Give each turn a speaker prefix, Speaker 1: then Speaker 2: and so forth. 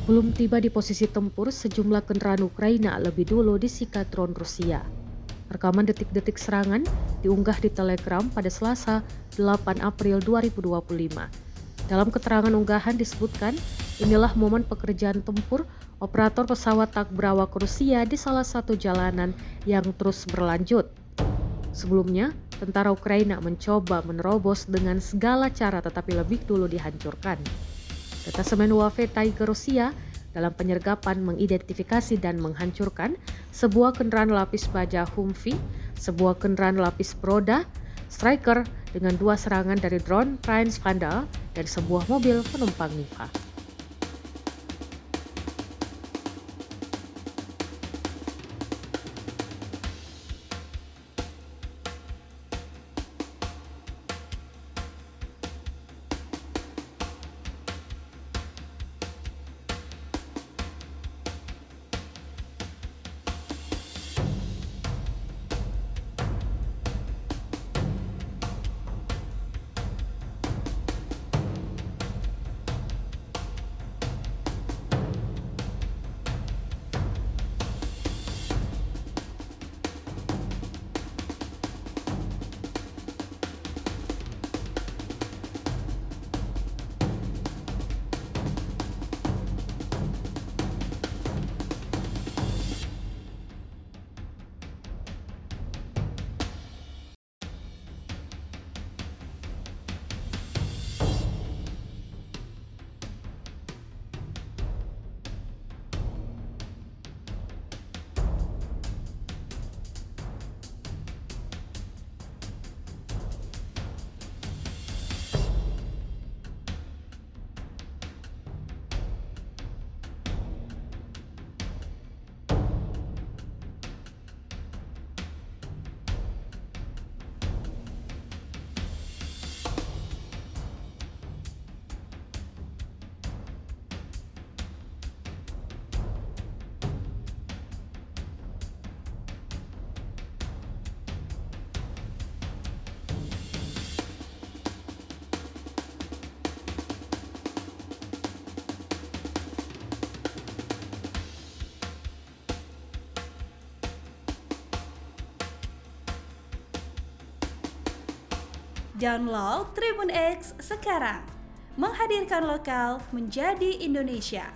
Speaker 1: Belum tiba di posisi tempur, sejumlah kendaraan Ukraina lebih dulu disikat drone Rusia. Rekaman detik-detik serangan diunggah di Telegram pada Selasa 8 April 2025. Dalam keterangan unggahan disebutkan, inilah momen pekerjaan tempur operator pesawat tak berawak Rusia di salah satu jalanan yang terus berlanjut. Sebelumnya, tentara Ukraina mencoba menerobos dengan segala cara tetapi lebih dulu dihancurkan. Detasemen UAV Tiger Rusia dalam penyergapan mengidentifikasi dan menghancurkan sebuah kendaraan lapis baja Humvee, sebuah kendaraan lapis Broda, Striker dengan 2 serangan dari drone Prince Vandal dan sebuah mobil penumpang Niva.
Speaker 2: Download Tribun X sekarang, menghadirkan lokal menjadi Indonesia.